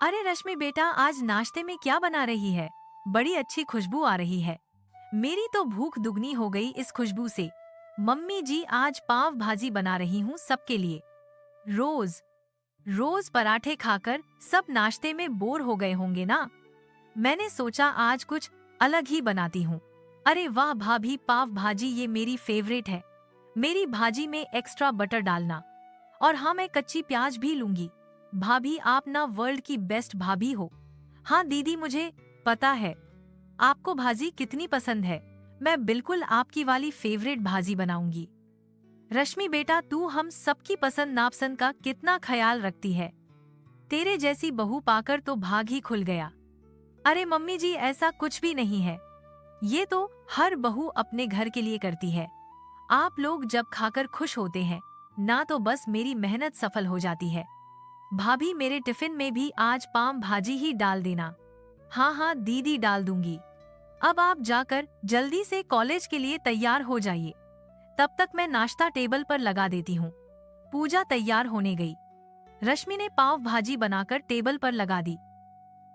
अरे रश्मि बेटा, आज नाश्ते में क्या बना रही है? बड़ी अच्छी खुशबू आ रही है। मेरी तो भूख दुगनी हो गई इस खुशबू से। मम्मी जी, आज पाव भाजी बना रही हूँ सबके लिए। रोज रोज पराठे खाकर सब नाश्ते में बोर हो गए होंगे ना। मैंने सोचा आज कुछ अलग ही बनाती हूँ। अरे वाह भाभी, पाव भाजी ये मेरी फेवरेट है। मेरी भाजी में एक्स्ट्रा बटर डालना। और हाँ, मैं कच्ची प्याज भी लूंगी। भाभी, आप ना वर्ल्ड की बेस्ट भाभी हो। हाँ दीदी, मुझे पता है आपको भाजी कितनी पसंद है। मैं बिल्कुल आपकी वाली फेवरेट भाजी बनाऊंगी। रश्मि बेटा, तू हम सबकी पसंद नापसंद का कितना ख्याल रखती है। तेरे जैसी बहू पाकर तो भाग ही खुल गया। अरे मम्मी जी, ऐसा कुछ भी नहीं है। ये तो हर बहू अपने घर के लिए करती है। आप लोग जब खाकर खुश होते हैं ना, तो बस मेरी मेहनत सफल हो जाती है। भाभी, मेरे टिफिन में भी आज पाव भाजी ही डाल देना। हाँ हाँ दीदी, डाल दूंगी। अब आप जाकर जल्दी से कॉलेज के लिए तैयार हो जाइए। तब तक मैं नाश्ता टेबल पर लगा देती हूँ। पूजा तैयार होने गई। रश्मि ने पाव भाजी बनाकर टेबल पर लगा दी।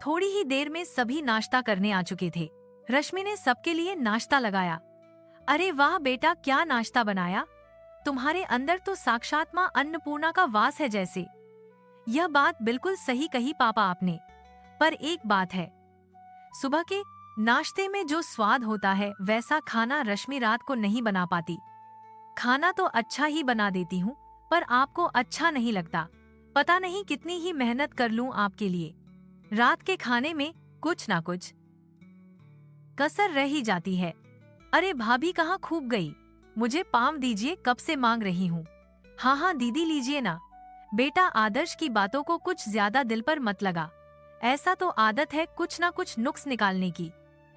थोड़ी ही देर में सभी नाश्ता करने आ चुके थे। रश्मि ने सबके लिए नाश्ता लगाया। अरे वाह बेटा, क्या नाश्ता बनाया। तुम्हारे अंदर तो साक्षात माँ अन्नपूर्णा का वास है जैसे। यह बात बिल्कुल सही कही पापा आपने। पर एक बात है, सुबह के नाश्ते में जो स्वाद होता है वैसा खाना रश्मि रात को नहीं बना पाती। खाना तो अच्छा ही बना देती हूँ, पर आपको अच्छा नहीं लगता। पता नहीं कितनी ही मेहनत कर लूं आपके लिए, रात के खाने में कुछ ना कुछ कसर रह ही जाती है। अरे भाभी, कहाँ खूब गई। मुझे पाम दीजिए, कब से मांग रही हूँ। हाँ हाँ दीदी, लीजिए ना। बेटा, आदर्श की बातों को कुछ ज्यादा दिल पर मत लगा। ऐसा तो आदत है कुछ ना कुछ नुक्स निकालने की।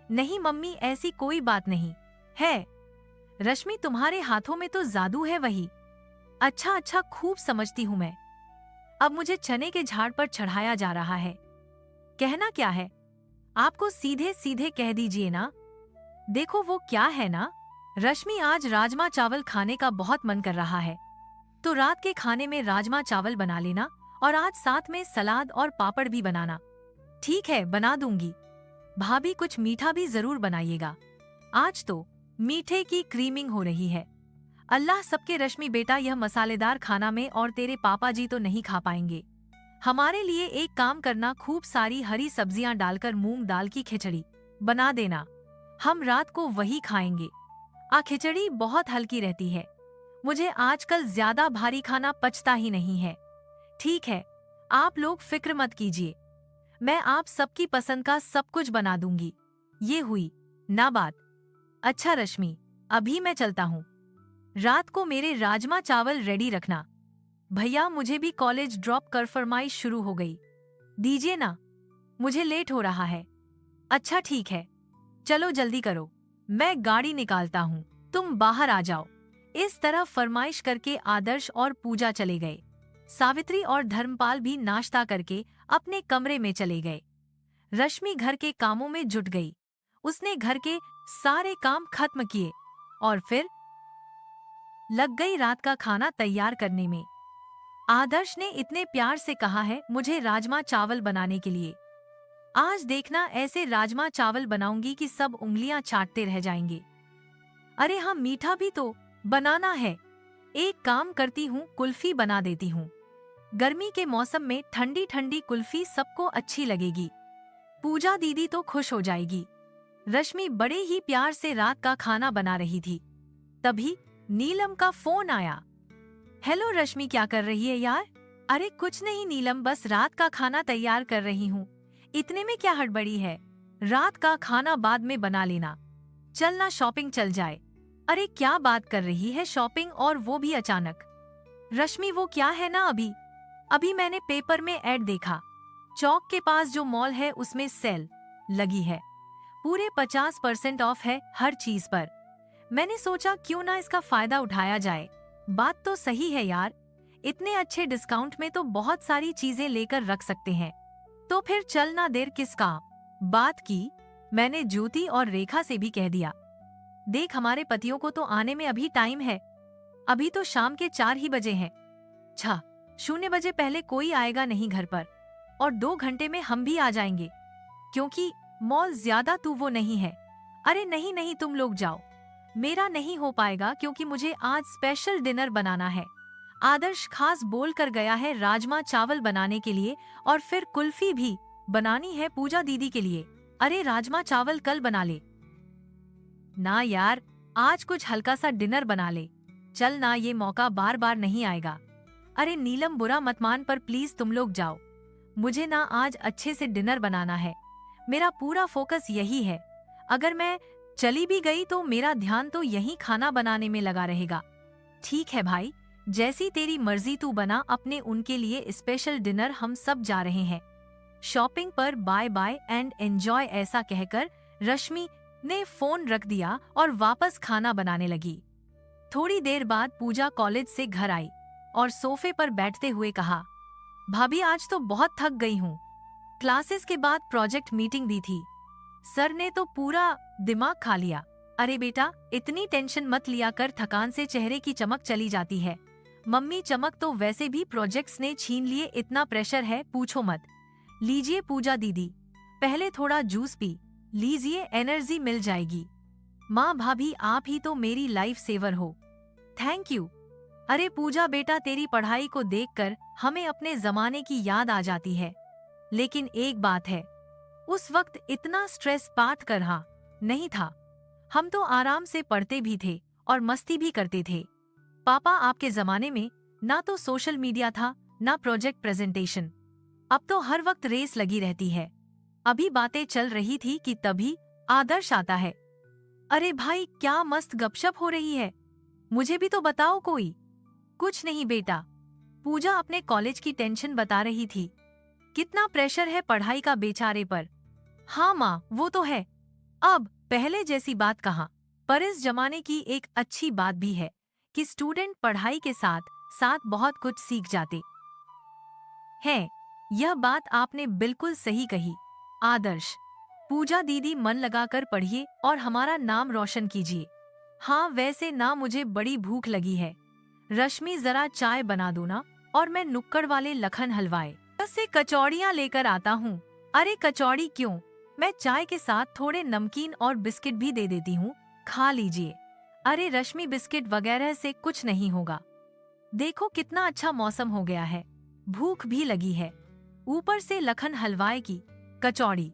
नहीं मम्मी, ऐसी कोई बात नहीं है। रश्मि, तुम्हारे हाथों में तो जादू है वही। अच्छा अच्छा, खूब समझती हूँ मैं। अब मुझे चने के झाड़ पर चढ़ाया जा रहा है। कहना क्या है आपको, सीधे सीधे कह दीजिए ना। देखो वो क्या है ना, रश्मि आज राजमा चावल खाने का बहुत मन कर रहा है। तो रात के खाने में राजमा चावल बना लेना, और आज साथ में सलाद और पापड़ भी बनाना। ठीक है, बना दूंगी। भाभी, कुछ मीठा भी जरूर बनाइएगा। आज तो मीठे की क्रीमिंग हो रही है। अल्लाह सबके रश्मि बेटा, यह मसालेदार खाना में और तेरे पापा जी तो नहीं खा पाएंगे। हमारे लिए एक काम करना, खूब सारी हरी सब्जियां डालकर मूंग दाल की खिचड़ी बना देना। हम रात को वही खाएंगे। खिचड़ी बहुत हल्की रहती है। मुझे आजकल ज्यादा भारी खाना पचता ही नहीं है। ठीक है, आप लोग फिक्र मत कीजिए। मैं आप सबकी पसंद का सब कुछ बना दूंगी। ये हुई ना बात। अच्छा रश्मि, अभी मैं चलता हूँ। रात को मेरे राजमा चावल रेडी रखना। भैया, मुझे भी कॉलेज ड्रॉप कर, फरमाइश शुरू हो गई। दीजिए ना, मुझे लेट हो रहा है। अच्छा ठीक है, चलो जल्दी करो, मैं गाड़ी निकालता हूँ, तुम बाहर आ जाओ। इस तरह फरमाइश करके आदर्श और पूजा चले गए। सावित्री और धर्मपाल भी नाश्ता करके अपने कमरे में चले गए। रश्मि घर के कामों में जुट गई। उसने घर के सारे काम खत्म किए और फिर लग गई रात का खाना तैयार करने में। आदर्श ने इतने प्यार से कहा है मुझे राजमा चावल बनाने के लिए। आज देखना ऐसे राजमा चावल बनाऊंगी कि सब उंगलियां चाटते रह जाएंगे। अरे हाँ, मीठा भी तो बनाना है। एक काम करती हूँ, कुल्फी बना देती हूँ। गर्मी के मौसम में ठंडी ठंडी कुल्फी सबको अच्छी लगेगी। पूजा दीदी तो खुश हो जाएगी। रश्मि बड़े ही प्यार से रात का खाना बना रही थी। तभी नीलम का फोन आया। हेलो रश्मि, क्या कर रही है यार। अरे कुछ नहीं नीलम, बस रात का खाना तैयार कर रही हूँ। इतने में क्या हड़बड़ी है, रात का खाना बाद में बना लेना। चलना शॉपिंग चल जाए। अरे क्या बात कर रही है, शॉपिंग, और वो भी अचानक। रश्मि वो क्या है ना, अभी अभी मैंने पेपर में ऐड देखा। चौक के पास जो मॉल है उसमें सेल लगी है। पूरे 50% ऑफ है हर चीज पर। मैंने सोचा क्यों ना इसका फायदा उठाया जाए। बात तो सही है यार, इतने अच्छे डिस्काउंट में तो बहुत सारी चीजें लेकर रख सकते हैं। तो फिर चलना, देर किसका। बात की मैंने ज्योति और रेखा से भी कह दिया। देख, हमारे पतियों को तो आने में अभी टाइम है। अभी तो शाम के 4 ही बजे हैं। 0 बजे पहले कोई आएगा नहीं घर पर। और 2 घंटे में हम भी आ जाएंगे, क्योंकि मॉल ज्यादा तू वो नहीं है। अरे नहीं नहीं, तुम लोग जाओ, मेरा नहीं हो पाएगा क्योंकि मुझे आज स्पेशल डिनर बनाना है। आदर्श खास बोल कर गया है राजमा चावल बनाने के लिए, और फिर कुल्फी भी बनानी है पूजा दीदी के लिए। अरे राजमा चावल कल बना ले ना यार, आज कुछ हल्का सा डिनर बना ले। चल ना, ये मौका बार बार नहीं आएगा। अरे नीलम बुरा मत मान, पर प्लीज तुम लोग जाओ, मुझे ना आज अच्छे से डिनर बनाना है। मेरा पूरा फोकस यही है। अगर मैं चली भी गई तो मेरा ध्यान तो यही खाना बनाने में लगा रहेगा। ठीक है भाई, जैसी तेरी मर्जी, तू बना अपने उनके लिए स्पेशल डिनर। हम सब जा रहे हैं शॉपिंग पर, बाय बाय एंड एंजॉय। ऐसा कहकर रश्मि ने फोन रख दिया और वापस खाना बनाने लगी। थोड़ी देर बाद पूजा कॉलेज से घर आई और सोफे पर बैठते हुए कहा, भाभी आज तो बहुत थक गई हूँ। क्लासेस के बाद प्रोजेक्ट मीटिंग भी थी, सर ने तो पूरा दिमाग खा लिया। अरे बेटा, इतनी टेंशन मत लिया कर, थकान से चेहरे की चमक चली जाती है। मम्मी चमक तो वैसे भी प्रोजेक्ट्स ने छीन लिए, इतना प्रेशर है पूछो मत। लीजिए पूजा दीदी, पहले थोड़ा जूस पी लीजिए, एनर्जी मिल जाएगी। माँ भाभी आप ही तो मेरी लाइफ सेवर हो। Thank you. अरे पूजा बेटा, तेरी पढ़ाई को देखकर हमें अपने जमाने की याद आ जाती है। लेकिन एक बात है, उस वक्त इतना स्ट्रेस बात कर रहा नहीं था। हम तो आराम से पढ़ते भी थे और मस्ती भी करते थे। पापा आपके जमाने में ना तो सोशल मीडिया था, ना प्रोजेक्ट प्रेजेंटेशन। अब तो हर वक्त रेस लगी रहती है। अभी बातें चल रही थी कि तभी आदर्श आता है। अरे भाई, क्या मस्त गपशप हो रही है, मुझे भी तो बताओ कोई। कुछ नहीं बेटा, पूजा अपने कॉलेज की टेंशन बता रही थी। कितना प्रेशर है पढ़ाई का बेचारे पर। हाँ माँ, वो तो है। अब पहले जैसी बात कहाँ, पर इस जमाने की एक अच्छी बात भी है कि स्टूडेंट पढ़ाई के साथ साथ बहुत कुछ सीख जाते हैं। यह बात आपने बिल्कुल सही कही आदर्श। पूजा दीदी, मन लगाकर पढ़िए और हमारा नाम रोशन कीजिए। हाँ वैसे ना, मुझे बड़ी भूख लगी है। रश्मि जरा चाय बना दो ना, और मैं नुक्कड़ वाले लखन हलवाए से कचौड़ियाँ लेकर आता हूँ। अरे कचौड़ी क्यों, मैं चाय के साथ थोड़े नमकीन और बिस्किट भी दे देती हूँ, खा लीजिए। अरे रश्मि, बिस्किट वगैरह से कुछ नहीं होगा। देखो कितना अच्छा मौसम हो गया है, भूख भी लगी है, ऊपर से लखन हलवाए की कचौड़ी।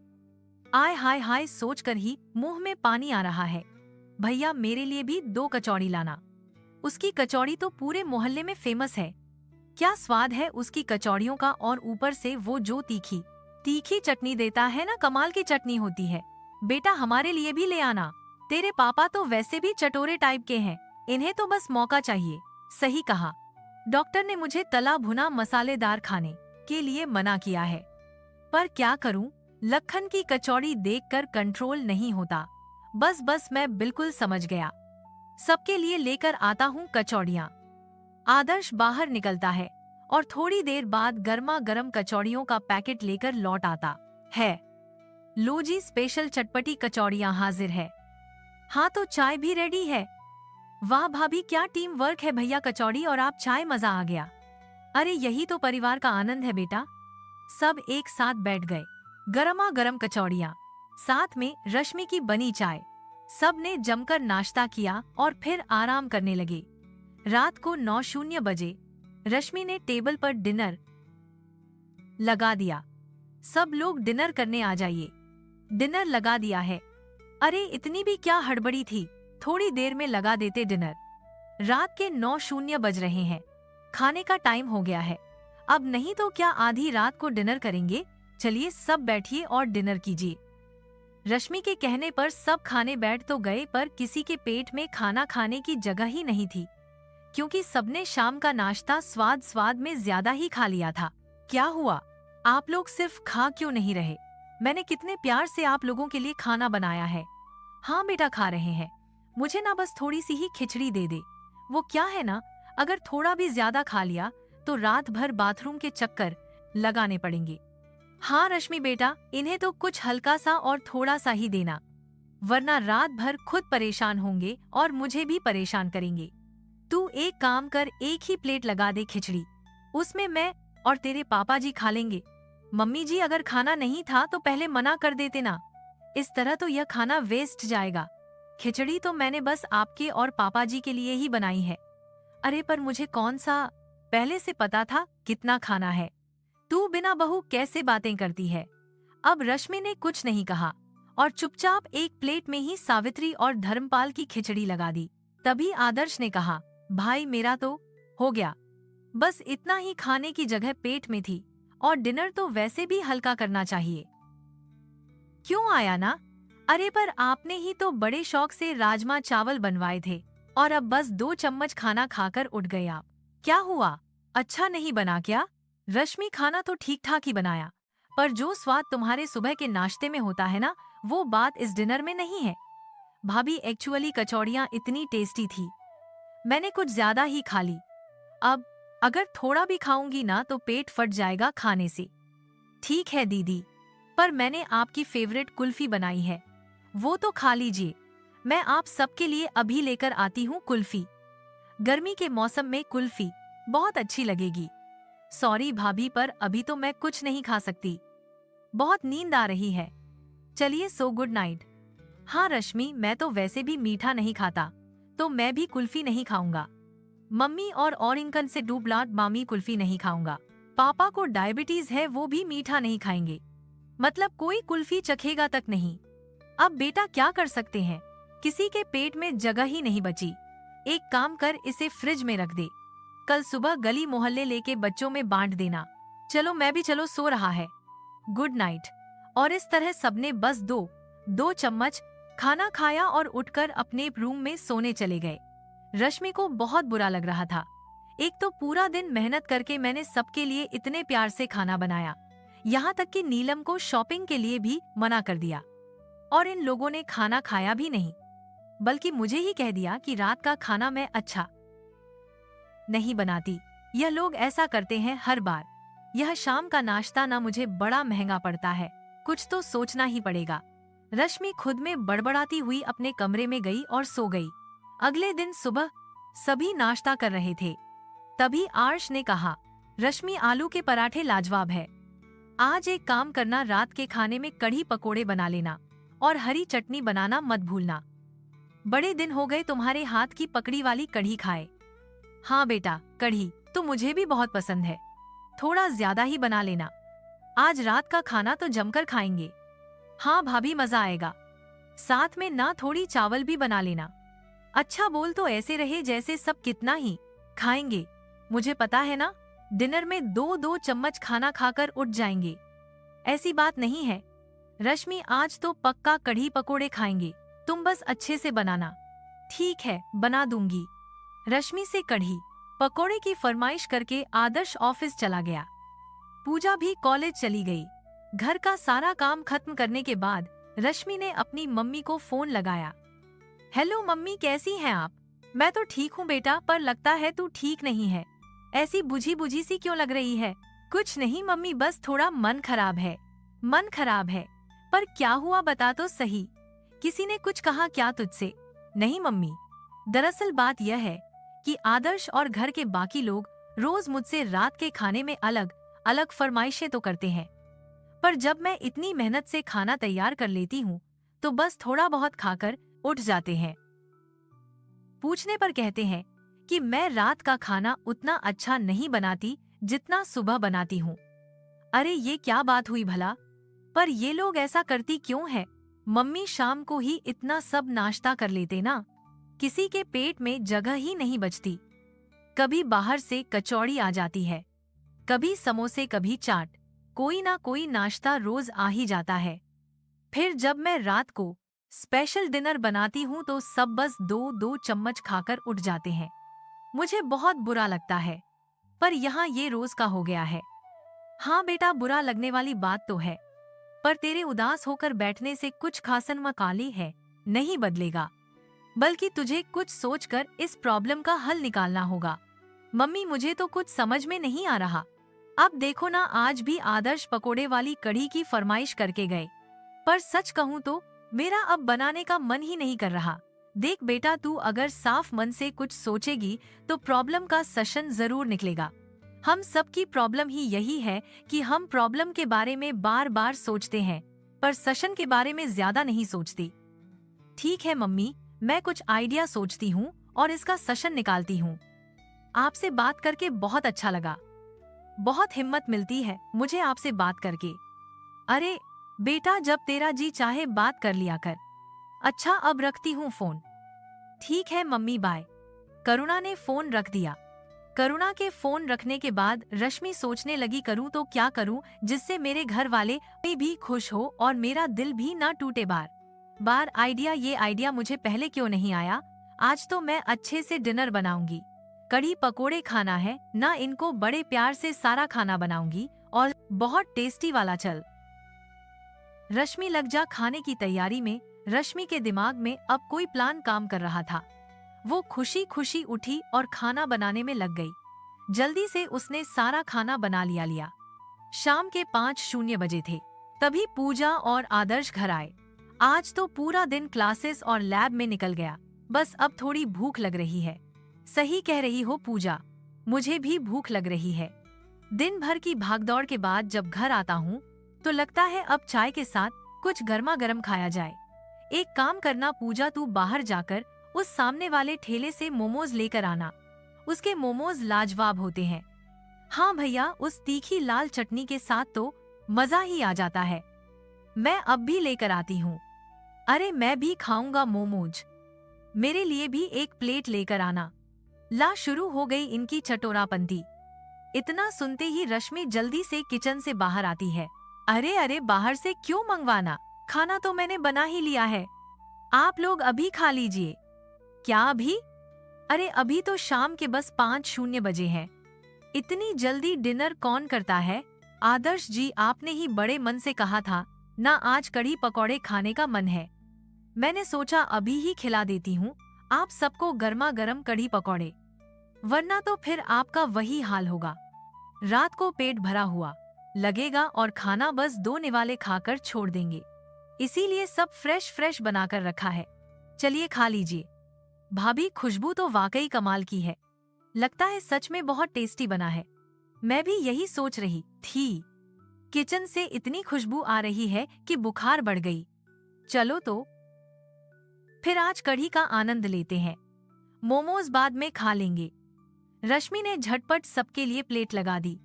आय हाय हाय, सोचकर ही मुंह में पानी आ रहा है। भैया मेरे लिए भी 2 कचौड़ी लाना। उसकी कचौड़ी तो पूरे मोहल्ले में फेमस है। क्या स्वाद है उसकी कचौड़ियों का, और ऊपर से वो जो तीखी तीखी चटनी देता है ना, कमाल की चटनी होती है। बेटा हमारे लिए भी ले आना। तेरे पापा तो वैसे भी चटोरे टाइप के हैं, इन्हें तो बस मौका चाहिए। सही कहा, डॉक्टर ने मुझे तला भुना मसालेदार खाने के लिए मना किया है, पर क्या करूं, लखन की कचौड़ी देखकर कंट्रोल नहीं होता। बस मैं बिल्कुल समझ गया, सबके लिए लेकर आता हूं कचौड़ियाँ। आदर्श बाहर निकलता है और थोड़ी देर बाद गर्मा गर्म कचौड़ियों का पैकेट लेकर लौट आता है। लो जी, स्पेशल चटपटी कचौड़ियाँ हाजिर है। हाँ तो चाय भी रेडी है। वाह भाभी, क्या टीम वर्क है। भैया कचौड़ी और आप चाय, मजा आ गया। अरे यही तो परिवार का आनंद है बेटा। सब एक साथ बैठ गए, गरमा गरम कचौड़ियाँ, साथ में रश्मि की बनी चाय। सब ने जमकर नाश्ता किया और फिर आराम करने लगे। रात को 9:00 बजे रश्मि ने टेबल पर डिनर लगा दिया। सब लोग डिनर करने आ जाइए, डिनर लगा दिया है। अरे इतनी भी क्या हड़बड़ी थी, थोड़ी देर में लगा देते डिनर। रात के 9:00 बज रहे हैं, खाने का टाइम हो गया है। अब नहीं तो क्या आधी रात को डिनर करेंगे। चलिए सब बैठिए और डिनर कीजिए। रश्मि के कहने पर सब खाने बैठ तो गए, पर किसी के पेट में खाना खाने की जगह ही नहीं थी, क्योंकि सबने शाम का नाश्ता स्वाद में ज्यादा ही खा लिया था। क्या हुआ, आप लोग सिर्फ खा क्यों नहीं रहे? मैंने कितने प्यार से आप लोगों के लिए खाना बनाया है। हाँ बेटा खा रहे हैं, मुझे ना बस थोड़ी सी ही खिचड़ी दे दे। वो क्या है ना, अगर थोड़ा भी ज्यादा खा लिया तो रात भर बाथरूम के चक्कर लगाने पड़ेंगे। हाँ रश्मि बेटा, इन्हें तो कुछ हल्का सा और थोड़ा सा ही देना, वरना रात भर खुद परेशान होंगे और मुझे भी परेशान करेंगे। तू एक काम कर, एक ही प्लेट लगा दे खिचड़ी, उसमें मैं और तेरे पापा जी खा लेंगे। मम्मी जी अगर खाना नहीं था तो पहले मना कर देते ना, इस तरह तो यह खाना वेस्ट जाएगा। खिचड़ी तो मैंने बस आपके और पापा जी के लिए ही बनाई है। अरे पर मुझे कौन सा पहले से पता था कितना खाना है। तू बिना बहू कैसे बातें करती है। अब रश्मि ने कुछ नहीं कहा और चुपचाप एक प्लेट में ही सावित्री और धर्मपाल की खिचड़ी लगा दी। तभी आदर्श ने कहा, भाई मेरा तो हो गया, बस इतना ही खाने की जगह पेट में थी और डिनर तो वैसे भी हल्का करना चाहिए। क्यों आया ना? अरे पर आपने ही तो बड़े शौक से राजमा चावल बनवाए थे और अब बस 2 चम्मच खाना खाकर उठ गए आप। क्या हुआ, अच्छा नहीं बना क्या? रश्मि खाना तो ठीक ठाक ही बनाया, पर जो स्वाद तुम्हारे सुबह के नाश्ते में होता है ना, वो बात इस डिनर में नहीं है। भाभी एक्चुअली कचौड़ियाँ इतनी टेस्टी थी, मैंने कुछ ज्यादा ही खा ली। अब अगर थोड़ा भी खाऊंगी ना तो पेट फट जाएगा खाने से। ठीक है दीदी, पर मैंने आपकी फेवरेट कुल्फी बनाई है, वो तो खा लीजिए। मैं आप सबके लिए अभी लेकर आती हूँ कुल्फी। गर्मी के मौसम में कुल्फी बहुत अच्छी लगेगी। सॉरी भाभी, पर अभी तो मैं कुछ नहीं खा सकती, बहुत नींद आ रही है। चलिए सो गुड नाइट। हाँ रश्मि, मैं तो वैसे भी मीठा नहीं खाता, तो मैं भी कुल्फी नहीं खाऊंगा। मम्मी और औरिंकन से डूबलाट मामी कुल्फी नहीं खाऊंगा। पापा को डायबिटीज है, वो भी मीठा नहीं खाएंगे, मतलब कोई कुल्फी चखेगा तक नहीं। अब बेटा क्या कर सकते हैं, किसी के पेट में जगह ही नहीं बची। एक काम कर, इसे फ्रिज में रख दे, कल सुबह गली मोहल्ले लेके बच्चों में बांट देना। चलो मैं भी चलो सो रहा है, गुड नाइट। और इस तरह सबने बस दो चम्मच खाना खाया और उठकर अपने रूम में सोने चले गए। रश्मि को बहुत बुरा लग रहा था। एक तो पूरा दिन मेहनत करके मैंने सबके लिए इतने प्यार से खाना बनाया, यहाँ तक कि नीलम को शॉपिंग के लिए भी मना कर दिया, और इन लोगों ने खाना खाया भी नहीं, बल्कि मुझे ही कह दिया कि रात का खाना मैं अच्छा नहीं बनाती। यह लोग ऐसा करते हैं हर बार। यह शाम का नाश्ता ना मुझे बड़ा महंगा पड़ता है, कुछ तो सोचना ही पड़ेगा। रश्मि खुद में बड़बड़ाती हुई अपने कमरे में गई और सो गई। अगले दिन सुबह सभी नाश्ता कर रहे थे, तभी आर्श ने कहा, रश्मि आलू के पराठे लाजवाब है, आज एक काम करना, रात के खाने में कढ़ी पकोड़े बना लेना और हरी चटनी बनाना मत भूलना। बड़े दिन हो गए तुम्हारे हाथ की पकड़ी वाली कढ़ी खाए। हाँ बेटा, कढ़ी तो मुझे भी बहुत पसंद है, थोड़ा ज्यादा ही बना लेना, आज रात का खाना तो जमकर खाएंगे। हाँ भाभी, मजा आएगा, साथ में ना थोड़ी चावल भी बना लेना। अच्छा बोल तो ऐसे रहे जैसे सब कितना ही खाएंगे, मुझे पता है ना, डिनर में 2-2 चम्मच खाना खाकर उठ जाएंगे। ऐसी बात नहीं है रश्मि, आज तो पक्का कढ़ी पकोड़े खाएंगे, तुम बस अच्छे से बनाना। ठीक है, बना दूंगी। रश्मि से कढ़ी पकोड़े की फरमाइश करके आदर्श ऑफिस चला गया। पूजा भी कॉलेज चली गई। घर का सारा काम खत्म करने के बाद रश्मि ने अपनी मम्मी को फोन लगाया। हेलो मम्मी, कैसी हैं आप? मैं तो ठीक हूँ बेटा, पर लगता है तू ठीक नहीं है, ऐसी बुझी बुझी सी क्यों लग रही है? कुछ नहीं मम्मी, बस थोड़ा मन खराब है। मन खराब है? पर क्या हुआ बता तो सही, किसी ने कुछ कहा क्या तुझसे? नहीं मम्मी, दरअसल बात यह है कि आदर्श और घर के बाकी लोग रोज मुझसे रात के खाने में अलग अलग फरमाइशें तो करते हैं, पर जब मैं इतनी मेहनत से खाना तैयार कर लेती हूँ तो बस थोड़ा बहुत खाकर उठ जाते हैं। पूछने पर कहते हैं कि मैं रात का खाना उतना अच्छा नहीं बनाती जितना सुबह बनाती हूँ। अरे ये क्या बात हुई भला? पर ये लोग ऐसा करती क्यों है? मम्मी शाम को ही इतना सब नाश्ता कर लेते ना, किसी के पेट में जगह ही नहीं बचती। कभी बाहर से कचौड़ी आ जाती है, कभी समोसे, कभी चाट, कोई ना कोई नाश्ता रोज आ ही जाता है। फिर जब मैं रात को स्पेशल डिनर बनाती हूँ तो सब बस 2-2 चम्मच खाकर उठ जाते हैं। मुझे बहुत बुरा लगता है, पर यहाँ ये रोज का हो गया है। हाँ बेटा, बुरा लगने वाली बात तो है, पर तेरे उदास होकर बैठने से कुछ खासन मकाली है नहीं बदलेगा, बल्कि तुझे कुछ सोचकर इस प्रॉब्लम का हल निकालना होगा। मम्मी मुझे तो कुछ समझ में नहीं आ रहा। अब देखो ना, आज भी आदर्श पकोड़े वाली कढ़ी की फरमाइश करके गए, पर सच कहूँ तो मेरा अब बनाने का मन ही नहीं कर रहा। देख बेटा, तू अगर साफ मन से कुछ सोचेगी तो प्रॉब्लम का सशन जरूर निकलेगा। हम सबकी प्रॉब्लम ही यही है कि हम प्रॉब्लम के बारे में बार बार सोचते हैं, पर सशन के बारे में ज्यादा नहीं सोचती। ठीक है मम्मी, मैं कुछ आइडिया सोचती हूँ और इसका सशन निकालती हूँ। आपसे बात करके बहुत अच्छा लगा। बहुत हिम्मत मिलती है मुझे आपसे बात करके। अरे बेटा, जब तेरा जी चाहे बात कर लिया कर। अच्छा, अब रखती हूँ फोन। ठीक है मम्मी, बाय। करुणा ने फोन रख दिया। करुणा के फोन रखने के बाद रश्मि सोचने लगी, करूँ तो क्या करूँ जिससे मेरे घर वाले भी खुश हो और मेरा दिल भी ना टूटे। बार बार ये आइडिया मुझे पहले क्यों नहीं आया। आज तो मैं अच्छे से डिनर बनाऊंगी। कढ़ी पकोड़े खाना है ना, इनको बड़े प्यार से सारा खाना बनाऊंगी और बहुत टेस्टी वाला। चल रश्मि, लग जा खाने की तैयारी में। रश्मि के दिमाग में अब कोई प्लान काम कर रहा था। वो खुशी खुशी उठी और खाना बनाने में लग गई। जल्दी से उसने सारा खाना बना लिया। शाम के 5:00 बजे थे तभी पूजा और आदर्श घर आए। आज तो पूरा दिन क्लासेस और लैब में निकल गया, बस अब थोड़ी भूख लग रही है। सही कह रही हो पूजा, मुझे भी भूख लग रही है। दिन भर की भागदौड़ के बाद जब घर आता हूँ तो लगता है अब चाय के साथ कुछ गर्मा गर्म खाया जाए। एक काम करना पूजा, तू बाहर जाकर उस सामने वाले ठेले से मोमोज लेकर आना। उसके मोमोज लाजवाब होते हैं। हाँ भैया, उस तीखी लाल चटनी के साथ तो मजा ही आ जाता है। मैं अब भी लेकर आती हूँ। अरे मैं भी खाऊंगा मोमोज। मेरे लिए भी एक प्लेट लेकर आना। ला, शुरू हो गई इनकी चटोरापंती। इतना सुनते ही रश्मि जल्दी से किचन से बाहर आती है। अरे अरे, बाहर से क्यों मंगवाना, खाना तो मैंने बना ही लिया है। आप लोग अभी खा लीजिए। क्या अभी? अरे अभी तो शाम के बस 5:00 बजे हैं। इतनी जल्दी डिनर कौन करता है? आदर्श जी, आपने ही बड़े मन से कहा था ना आज कढ़ी पकौड़े खाने का मन है। मैंने सोचा अभी ही खिला देती हूँ आप सबको गर्मा गर्म कढ़ी पकौड़े, वरना तो फिर आपका वही हाल होगा। रात को पेट भरा हुआ लगेगा और खाना बस 2 निवाले खाकर छोड़ देंगे। इसीलिए सब फ्रेश फ्रेश बनाकर रखा है। चलिए खा लीजिए। भाभी, खुशबू तो वाकई कमाल की है। लगता है सच में बहुत टेस्टी बना है। मैं भी यही सोच रही थी। किचन से इतनी खुशबू आ रही है कि बुखार बढ़ गई। चलो तो फिर आज कढ़ी का आनंद लेते हैं। मोमोज बाद में खा लेंगे। रश्मि ने झटपट सबके लिए प्लेट लगा दी।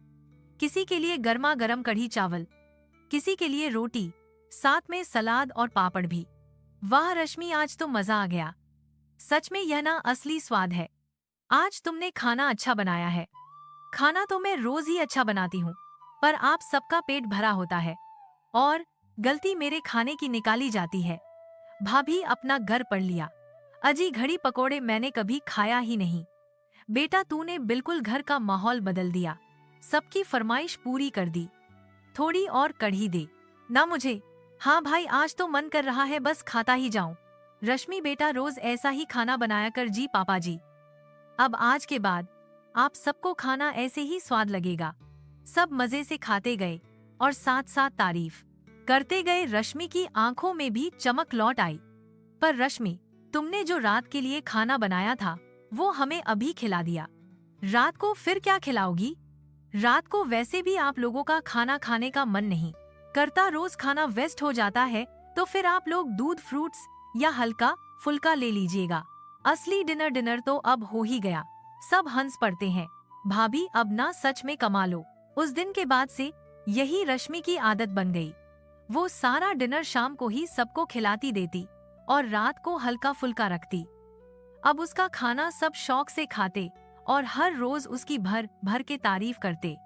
किसी के लिए गर्मा गर्म कढ़ी चावल, किसी के लिए रोटी, साथ में सलाद और पापड़ भी। वाह रश्मि, आज तो मजा आ गया। सच में यह ना असली स्वाद है। आज तुमने खाना अच्छा बनाया है। खाना तो मैं रोज ही अच्छा बनाती हूँ, पर आप सबका पेट भरा होता है और गलती मेरे खाने की निकाली जाती है। भाभी, अपना घर पढ़ लिया। अजी, घड़ी पकोड़े मैंने कभी खाया ही नहीं। बेटा, तूने बिल्कुल घर का माहौल बदल दिया। सबकी फरमाइश पूरी कर दी। थोड़ी और कढ़ी दे ना मुझे। हाँ भाई, आज तो मन कर रहा है बस खाता ही जाऊं। रश्मि बेटा, रोज ऐसा ही खाना बनाया कर जी पापा जी। अब आज के बाद आप सबको खाना ऐसे ही स्वाद लगेगा। सब मजे से खाते गए और साथ साथ तारीफ करते गए। रश्मि की आंखों में भी चमक लौट आई। पर रश्मि, तुमने जो रात के लिए खाना बनाया था वो हमें अभी खिला दिया। रात को फिर क्या खिलाओगी? रात को वैसे भी आप लोगों का खाना खाने का मन नहीं करता, रोज खाना वेस्ट हो जाता है, तो फिर आप लोग दूध, फ्रूट्स या हल्का फुल्का ले लीजिएगा। असली डिनर तो अब हो ही गया। सब हंस पड़ते हैं। भाभी, अब ना सच में कमा लो। उस दिन के बाद से यही रश्मि की आदत बन गई। वो सारा डिनर शाम को ही सबको खिलाती देती और रात को हल्का फुल्का रखती। अब उसका खाना सब शौक से खाते और हर रोज उसकी भर भर के तारीफ करते।